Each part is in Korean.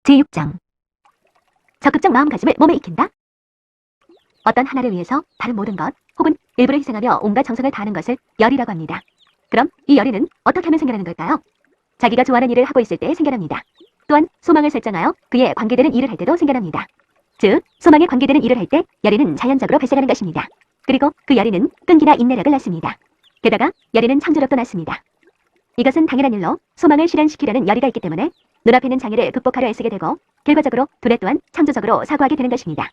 제6장 적극적 마음가짐을 몸에 익힌다. 어떤 하나를 위해서 다른 모든 것 혹은 일부를 희생하며 온갖 정성을 다하는 것을 열이라고 합니다. 그럼 이 열의는 어떻게 하면 생겨나는 걸까요? 자기가 좋아하는 일을 하고 있을 때 생겨납니다. 또한 소망을 설정하여 그에 관계되는 일을 할 때도 생겨납니다. 즉, 소망에 관계되는 일을 할 때 열의는 자연적으로 발생하는 것입니다. 그리고 그 열의는 끈기나 인내력을 낳습니다. 게다가 열의는 창조력도 낳습니다. 이것은 당연한 일로 소망을 실현시키려는 열의가 있기 때문에 눈앞에 있는 장애를 극복하려 애쓰게 되고 결과적으로 두뇌 또한 창조적으로 사고하게 되는 것입니다.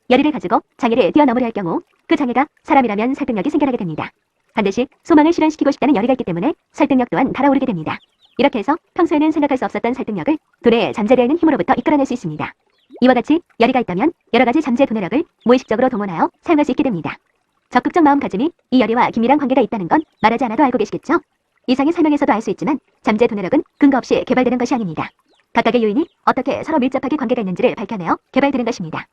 열의를 가지고 장애를 뛰어넘으려 할 경우 그 장애가 사람이라면 설득력이 생겨나게 됩니다. 반드시 소망을 실현시키고 싶다는 열의가 있기 때문에 설득력 또한 달아오르게 됩니다. 이렇게 해서 평소에는 생각할 수 없었던 설득력을 두뇌에 잠재되어 있는 힘으로부터 이끌어낼 수 있습니다. 이와 같이 열의가 있다면 여러 가지 잠재 두뇌력을 무의식적으로 동원하여 사용할 수 있게 됩니다. 적극적 마음가짐이 이 열의와 긴밀한 관계가 있다는 건 말하지 않아도 알고 계시겠죠? 이상의 설명에서도 알 수 있지만 잠재 두뇌력은 근거 없이 개발되는 것이 아닙니다. 각각의 요인이 어떻게 서로 밀접하게 관계가 있는지를 밝혀내어 개발되는 것입니다.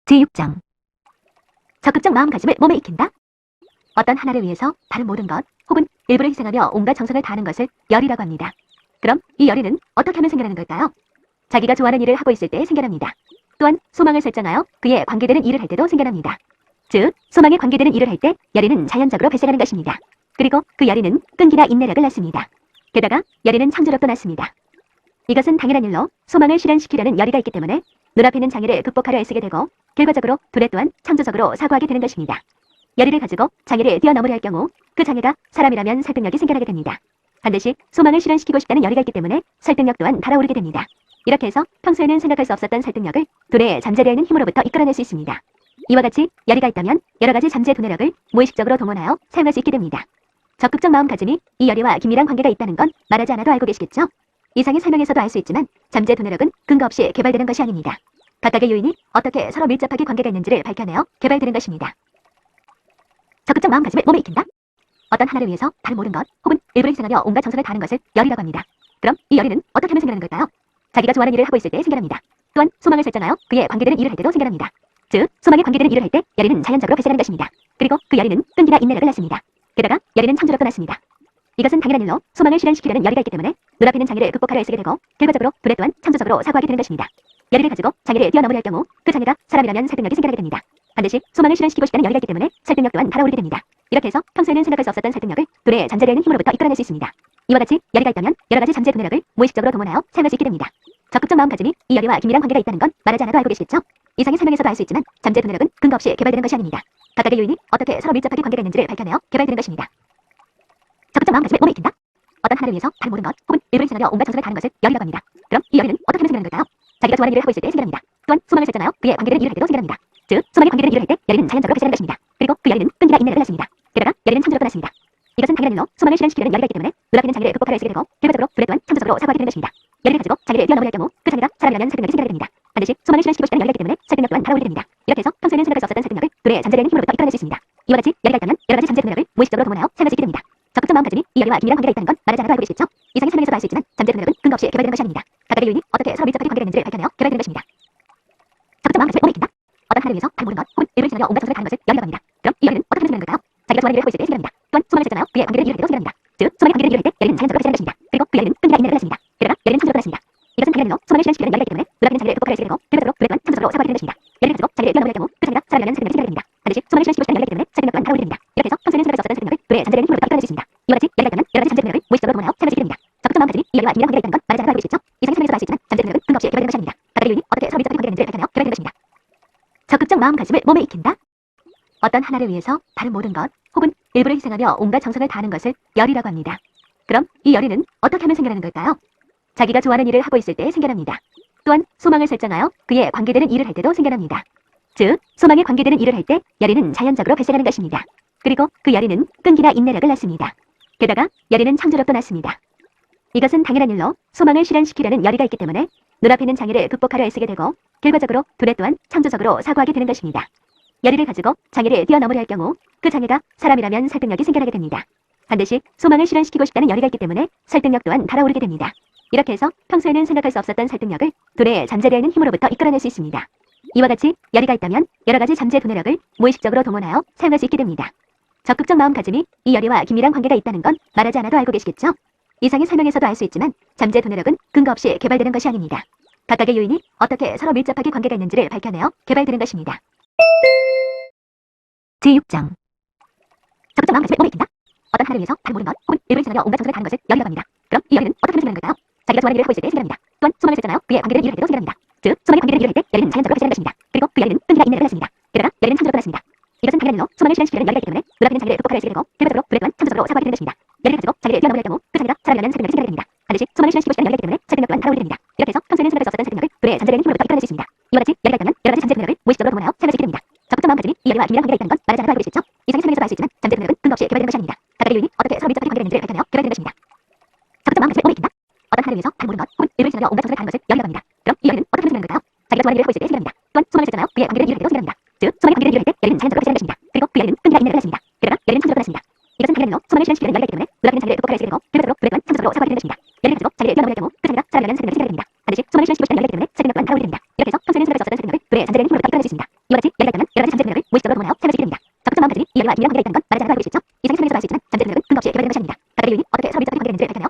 제6장 적극적 마음가짐을 몸에 익힌다. 어떤 하나를 위해서 다른 모든 것 혹은 일부를 희생하며 온갖 정성을 다하는 것을 열의라고 합니다. 그럼 이 열의는 어떻게 하면 생겨나는 걸까요? 자기가 좋아하는 일을 하고 있을 때 생겨납니다. 또한 소망을 설정하여 그에 관계되는 일을 할 때도 생겨납니다. 즉, 소망에 관계되는 일을 할 때 열의는 자연적으로 발생하는 것입니다. 그리고 그 열의는 끈기나 인내력을 낳습니다. 게다가 열의는 창조력도 낳습니다. 이것은 당연한 일로 소망을 실현시키려는 열의가 있기 때문에 눈앞에 있는 장애를 극복하려 애쓰게 되고 결과적으로 두뇌 또한 창조적으로 사고하게 되는 것입니다. 열의를 가지고 장애를 뛰어넘으려 할 경우 그 장애가 사람이라면 설득력이 생겨나게 됩니다. 반드시 소망을 실현시키고 싶다는 열의가 있기 때문에 설득력 또한 달아오르게 됩니다. 이렇게 해서 평소에는 생각할 수 없었던 설득력을 두뇌에 잠재되어 있는 힘으로부터 이끌어낼 수 있습니다. 이와 같이 열의가 있다면 여러 가지 잠재 두뇌력을 무의식적으로 동원하여 사용할 수 있게 됩니다. 적극적 마음가짐이 이 열의와 긴밀한 관계가 있다는 건 말하지 않아도 알고 계시겠죠? 이상의 설명에서도 알 수 있지만 잠재 두뇌력은 근거 없이 개발되는 것이 아닙니다. 각각의 요인이 어떻게 서로 밀접하게 관계가 있는지를 밝혀내어 개발되는 것입니다. 적극적 마음가짐을 몸에 익힌다. 어떤 하나를 위해서 다른 모든 것 혹은 일부를 희생하며 온갖 정성을 다하는 것을 열의라고 합니다. 그럼 이 열의는 어떻게 하면 생겨나는 걸까요? 자기가 좋아하는 일을 하고 있을 때 생겨납니다. 또한 소망을 설정하여 그에 관계되는 일을 할 때도 생겨납니다. 즉, 소망에 관계되는 일을 할 때 열의는 자연적으로 발생하는 것입니다. 그리고 그 열의는 끈기나 인내력을 낳습니다. 게다가 열의는 창조력도 낳습니다. 이것은 당연한 일로 소망을 실현시키려는 열의가 있기 때문에 눈앞에 있는 장애를 극복하려 애쓰게 되고 결과적으로 두뇌 또한 창조적으로 사고하게 되는 것입니다. 열의를 가지고 장애를 뛰어넘으려 할 경우 그 장애가 사람이라면 설득력이 생겨나게 됩니다. 반드시 소망을 실현시키고 싶다는 열의가 있기 때문에 설득력 또한 달아오르게 됩니다. 이렇게 해서 평소에는 생각할 수 없었던 설득력을 두뇌에 잠재되어 있는 힘으로부터 이끌어낼 수 있습니다. 이와 같이 열의가 있다면 여러 가지 잠재 두뇌력을 무의식적으로 동원하여 사용할 수 있게 됩니다. 적극적 마음가짐이 이 열의와 긴밀한 관계가 있다는 건 말하지 않아도 알고 계시겠죠? 이상의 설명에서도 알 수 있지만 잠재 두뇌력은 근거 없이 개발되는 것이 아닙니다. 각각의 요인이 어떻게 서로 밀접하게 관계가 있는지를 밝혀내어 개발되는 것입니다. 적극적 마음가짐을 몸에 익힌다. 어떤 하나를 위해서 다른 모든 것 혹은 일부를 희생하며 온갖 정성을 다하는 것을 열의라고 합니다. 그럼 이 열의는 어떻게 하면 생겨나는 걸까요? 자기가 좋아하는 일을 하고 있을 때 생겨납니다. 또한 소망을 설정하여 그에 관계되는 일을 할 때도 생겨납니다. 즉, 소망에 관계되는 일을 할 때 열의는 자연적으로 발생하는 것입니다. 그리고 그 열의는 끈기나 인내력을 낳습니다. 게다가 열의는 창조력도 낳습니다. 이것은 당연한 일로 소망을 실현시키려는 열의가 있기 때문에 눈앞에 있는 장애를 극복하려 애쓰게 되고 결과적으로 두뇌 또한 창조적으로 사고하게 되는 것입니다. 열의를 가지고 장애를 뛰어넘으려 할 경우 그 장애가 사람이라면 설득력이 생겨나게 됩니다. 반드시 소망을 실현시키고 싶다는 열의가 있기 때문에 설득력 또한 달아오르게 됩니다. 이렇게 해서 평소에는 생각할 수 없었던 설득력을 두뇌에 잠재되어 있는 힘으로부터 이끌어낼 수 있습니다. 이와 같이 열의가 있다면 여러 가지 잠재 두뇌력을 무의식적으로 동원하여 사용할 수 있게 됩니다. 적극적 마음가짐이 이 열의와 긴밀한 관계가 있다는 건 말하지 않아도 알고 계시겠죠? 이상의 설명에서도 알 수 있지만 잠재 두뇌력은 근거 없이 개발되는 것이 아닙니다. 각각의 요인이 어떻게 서로 밀접하게 관계가 있는지를 밝혀내어 개발되는 것입니다. 적극적 마음가짐을 몸에 익힌다. 어떤 하나를 위해서 다른 모든 것 혹은 일부를 희생하며 온갖 정성을 다하는 것을 열의라고 합니다. 그럼 이 열의는 어떻게 하면 생겨나는 걸까요? 자기가 좋아하는 일을 하고 있을 때 생겨납니다. 또한 소망을 설정하여 그에 관계되는 일을 할 때도 생겨납니다. 즉, 소망에 관계되는 일을 할 때 열의는 자연적으로 발생하는 것입니다. 그리고 그 열의는 끈기나 인내력을 낳습니다. 게다가 열의는 창조력도 낳습니다. 이것은 당연한 일로 소망을 실현시키려는 열의가 있기 때문에 눈앞에 있는 장애를 극복하려 애쓰게 되고 결과적으로 두뇌 또한 창조적으로 사고하게 되는 것입니다. 열의를 가지고 장애를 뛰어넘으려 할 경우 그 장애가 사람이라면 설득력이 생겨나게 됩니다. 반드시 소망을 실현시키고 싶다는 열의가 있기 때문에 설득력 또한 달아오르게 됩니다. 이렇게 해서 평소에는 생각할 수 없었던 설득력을 두뇌에 잠재되는 힘으로부터 이끌어낼 수 있습니다. 이와 같이 열의가 있다면 여러 가지 잠재 두뇌력을 무의식적으로 동원하여 사용할 수 있게 됩니다. 적극적 마음가짐이 이 열의와 긴밀한 관계가 있다는 건 말하지 않아도 알고 계시겠죠? 이상의 설명에서도 알 수 있지만 잠재 두뇌력은 근거 없이 개발되는 것이 아닙니다. 각각의 요인이 어떻게 서로 밀접하게 관계가 있는지를 밝혀내어 개발되는 것입니다. 적극적 마음가짐을 몸에 익힌다. 어떤 하나를 위해서 다른 모든 것 혹은 일부를 희생하며 온갖 정성을 다하는 것을 열의라고 합니다. 그럼 이 열의는 어떻게 하면 생겨나는 걸까요? 자기가 좋아하는 일을 하고 있을 때 생겨납니다. 또한 소망을 설정하여 그에 관계되는 일을 할 때도 생겨납니다. 즉, 소망에 관계되는 일을 할 때 열의는 자연적으로 발생하는 것입니다. 그리고 그 열의는 끈기나 인내력을 낳습니다. 게다가 열의는 창조력도 낳습니다. 이것은 당연한 일로 소망을 실현시키려는 열의가 있기 때문에 눈앞에 있는 장애를 극복하려 애쓰게 되고 결과적으로 두뇌 또한 창조적으로 사고하게 되는 것입니다. 열의를 가지고 장애를 뛰어넘으려 할 경우 그 장애가 사람이라면 설득력이 생겨나게 됩니다. 반드시 소망을 실현시키고 싶다는 열의가 있기 때문에 설득력 또한 달아오르게 됩니다. 이렇게 해서 평소에는 생각할 수 없었던 설득력을 두뇌에 잠재되어 있는 힘으로부터 이끌어낼 수 있습니다. 이와 같이 열의가 있다면 여러 가지 잠재 두뇌력을 무의식적으로 동원하여 사용할 수 있게 됩니다. 적극적 마음가짐이 이 열의와 긴밀한 관계가 있다는 건 말하지 않아도 알고 계시겠죠? 이상의 설명에서도 알 수 있지만 잠재 두뇌력은 근거 없이 개발되는 것이 아닙니다. 각각의 요인이 어떻게 서로 밀접하게 관계가 있는지를 밝혀내어 개발되는 것입니다. 제6장 적극적 마음가짐을 몸에 익힌다. 어떤 하나를 위해서 다른 모든 것 혹은 일부를 지나며 온갖 정성을 다하는 것을 열이라고 합니다. 그럼 이 열이는 어떻게 하면 생기는 걸까요? 자기가 좋아하는 일을 하고 있을 때 생겨납니다. 또한 수많은 실전하여 그의 관계를 이해할 때도 생겨납니다. 즉 수많은 관계를 이해할 때 열이는 자연적으로 발생하는 것입니다. 그리고 그 열이는 끈기가 있는 일을 했습니다. 그러나 열이는 창조로 끝났습니다. 이것은 당연한 일로 수많은 실현 시키는 열이가 있기 때문에 노력하는 자기를 극복하려 애쓰게 되고 결과적으로 불에 또한 창조적으로 사고하게 되는 것입니다. 열이를 가지고 자기를 뛰어넘을 경우 그 자기가 사람이라는 설득력이 생겨나게 됩니다. 반드시 수많은 실현 시키고 싶다는 열이가 있기 때문에 설득력 또한 달아오르게 됩니다. 이렇게 해서 평소에는 생각할 수 없었던 설득력을 불의 잠재되는 힘으로부터 이끌어낼 수 있습니다. 이와 같이 열이가 있다면 여러 가지 잠재 두뇌력을 무의식적으로 동원하여 사용할 수 있게 됩니다. 적극적 마음가짐이 이 열이와 긴밀한 관계가 있다는 건 말하지 않아도 알고 계시겠죠? 이상의 설명에서도 알 수 있지만 잠재 두뇌력은 근거 없이 개발되는 것이 아닙니다. 각각의 요인이 어떻게 서로 밀접하게 관계가 있는지를 밝혀내어 개발되는 것입니다. 적극적 마음가짐을 몸에 익힌다. 어떤 하나를 위해서 다른 모든 것 혹은 일부를 지나며 온갖 정성을 다하는 것을 열이라고 합니다. 그럼 이 열이는 어떻게 하면 생기는 걸까요? 자기가 좋아하는 일을 하고 있을 때 생겨납니다. 또한 수많은 실전하여 그의 관계를 이해할 때도 생겨납니다. 즉 수많은 관계를 이해할 때 열이는 자연적으로 발생하는 것입니다. 그리고 그 열이는 끈기가 있는 일을 했습니다. 그러나 열이는 창조로 끝났습니다. 이것은 당연한 일로 수많은 실현 시키는 열이가 있기 때문에 노력하는 자기를 극복하려 애쓰게 되고 결과적으로 불에 또한 창조적으로 사고하게 되는 것입니다. 열이를 가지고 자기를 뛰어넘을 경우 그 자기가 사람이라는 설득력이 생겨나게 됩니다. 반드시 수많은 실현 시키고 싶다는 열이가 있기 때문에 설득력 또한 달아오르게 됩니다. 이렇게 해서 평소에는 생각할 수 없었던 설득력을 불의 잠재되는 힘으로부터 이끌어낼 수 있습니다. 이와 같이 열이가 있다면 여러 가지 잠재 두뇌력을 무의식적으로 동원하여 사용할 수 있게 됩니다. 적극적 마음가짐이 이 열이와 긴밀한 관계가 있다는 건 말하지 않아도 알고 계시겠죠? 이상의 설명에서도 알 수 있지만 잠재 두뇌력은 근거 없이 개발되는 것이 아닙니다. 각각의 요인이 어떻게 서로 밀접하게 관계가 있는지를 밝혀내어